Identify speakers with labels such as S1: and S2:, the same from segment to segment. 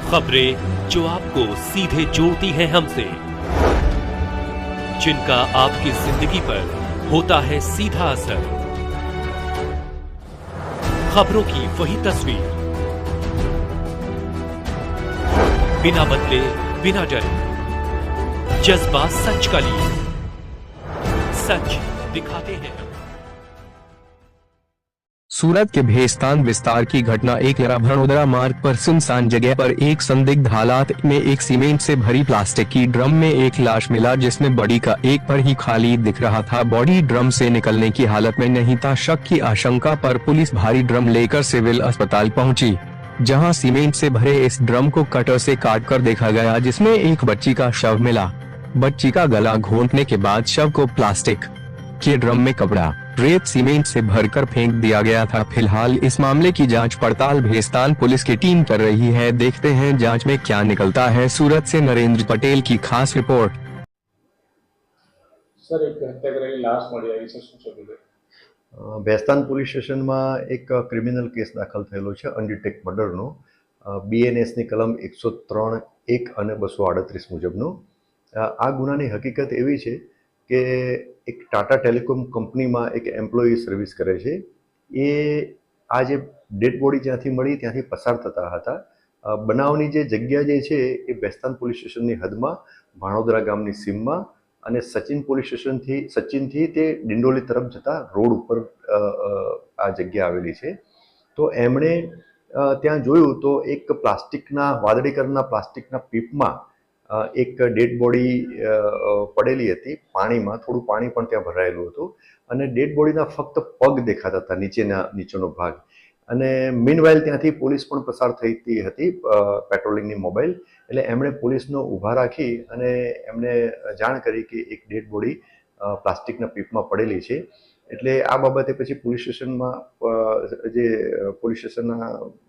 S1: खबरें जो आपको सीधे जोड़ती हैं हमसे, जिनका आपकी जिंदगी पर होता है सीधा असर। खबरों की वही तस्वीर, बिना बदले बिना डरे, जज्बा सच का लिए, सच दिखाते हैं।
S2: सूरत के भेस्तान विस्तार की घटना। एक भड़ोदरा मार्ग पर सुनसान जगह पर एक संदिग्ध हालात में एक सीमेंट से भरी प्लास्टिक की ड्रम में एक लाश मिला, जिसमें बॉडी का एक पर ही खाली दिख रहा था। बॉडी ड्रम से निकलने की हालत में नहीं था। शक की आशंका पर पुलिस भारी ड्रम लेकर सिविल अस्पताल पहुंची, जहां सीमेंट से भरे इस ड्रम को कटर से काट कर देखा गया, जिसमें एक बच्ची का शव मिला। बच्ची का गला घोंटने के बाद शव को प्लास्टिक के ड्रम में कपड़ा, रेत, सीमेंट से भरकर फेंक दिया गया था। फिलहाल इस मामले की जांच पड़ताल भेस्तान पुलिस की टीम कर रही है। देखते हैं जांच में क्या निकलता है। सूरत से नरेंद्र पटेल की खास रिपोर्ट।
S3: सर, एक हत्या करेली लाश मળી આવી છે, શું છે વિગત?
S4: ભેસ્તાન પોલીસ સ્ટેશનમાં એક ક્રિમિનલ કેસ દાખલ થયેલો છે અનડિટેક્ટ મર્ડરનો, બીએનએસની કલમ 103(1) અને 238 મુજબનો। આ ગુનાની હકીકત એવી છે કે એક ટાટા ટેલિકોમ કંપનીમાં એક એમ્પ્લોયી સર્વિસ કરે છે। એ આ જે ડેડ બોડી જ્યાંથી મળી ત્યાંથી પસાર થતા હતા। બનાવની જે જગ્યા જે છે એ ભેસ્તાન પોલીસ સ્ટેશનની હદમાં ભાણોદરા ગામની સીમમાં અને સચિન પોલીસ સચિનથી તે ડિંડોલી તરફ જતા રોડ ઉપર આ જગ્યા આવેલી છે। તો એમણે ત્યાં જોયું તો એક પ્લાસ્ટિકના વાદળી કલરના પ્લાસ્ટિકના પીપમાં એક ડેડ બોડી પડેલી હતી પાણીમાં, થોડું પાણી પણ ત્યાં ભરાયેલું હતું અને ડેડ બોડીના ફક્ત પગ દેખાતા હતા, નીચેનો ભાગ। અને મીનવાઇલ ત્યાંથી પોલીસ પણ પસાર થતી હતી પેટ્રોલિંગની મોબાઈલ, એટલે એમણે પોલીસનો ઊભા રાખી અને એમને જાણ કરી કે એક ડેડ બોડી પ્લાસ્ટિકના પીપમાં પડેલી છે। એટલે આ બાબતે પછી પોલીસ સ્ટેશનમાં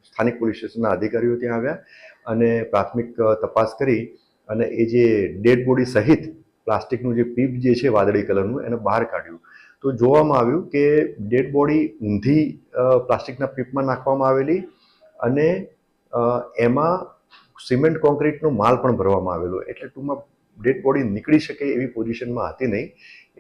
S4: સ્થાનિક પોલીસ સ્ટેશનના અધિકારીઓ ત્યાં આવ્યા અને પ્રાથમિક તપાસ કરી અને એ જે ડેડ બોડી સહિત પ્લાસ્ટિકનું જે પીપ જે છે વાદળી કલરનું એને બહાર કાઢ્યું। તો જોવામાં આવ્યું કે ડેડ બોડી ઊંધી પ્લાસ્ટિકના પીપમાં નાખવામાં આવેલી અને એમાં સિમેન્ટ કોન્ક્રીટનો માલ પણ ભરવામાં આવેલો, એટલે ટૂંકમાં ડેડ બોડી નીકળી શકે એવી પોઝિશનમાં હતી નહીં।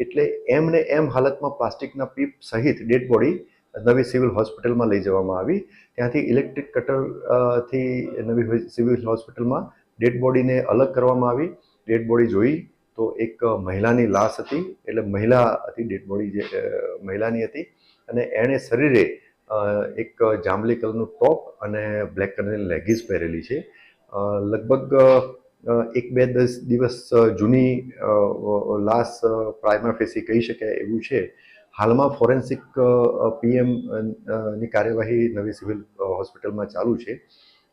S4: એટલે એમને એમ હાલતમાં પ્લાસ્ટિકના પીપ સહિત ડેડ બોડી નવી સિવિલ હોસ્પિટલમાં લઈ જવામાં આવી। ત્યાંથી ઇલેક્ટ્રિક કટરથી નવી સિવિલ હોસ્પિટલમાં ડેડ બોડીને અલગ કરવામાં આવી। ડેડ બોડી જોઈ તો એક મહિલાની લાશ હતી, એટલે મહિલા હતી, ડેડ બોડી જે મહિલાની હતી અને એણે શરીરે એક જાંબલી કલરનું ટોપ અને બ્લેક કલરની લેગીસ પહેરેલી છે। લગભગ 1-2 દિવસ જૂની લાશ પ્રાઇમા ફેસી કહી શકાય એવું છે। હાલમાં ફોરેન્સિક પીએમની કાર્યવાહી નવી સિવિલ હોસ્પિટલમાં ચાલુ છે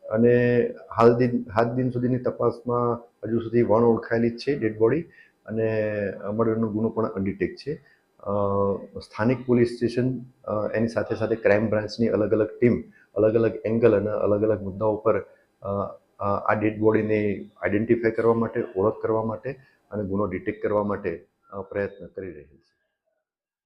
S4: અને હાલ દિન સુધીની તપાસમાં હજુ સુધી વણ ઓળખાયેલી જ છે ડેડ બોડી અને મર્ડરનો ગુનો પણ અનડિટેક્ટ છે। સ્થાનિક પોલીસ સ્ટેશન એની સાથે સાથે ક્રાઇમ બ્રાન્ચની અલગ અલગ ટીમ અલગ અલગ એંગલ અને અલગ અલગ મુદ્દાઓ પર આ ડેડ બોડીને આઈડેન્ટિફાય કરવા માટે, ઓળખ કરવા માટે અને ગુનો ડિટેક્ટ કરવા માટે પ્રયત્ન કરી રહેલ છે।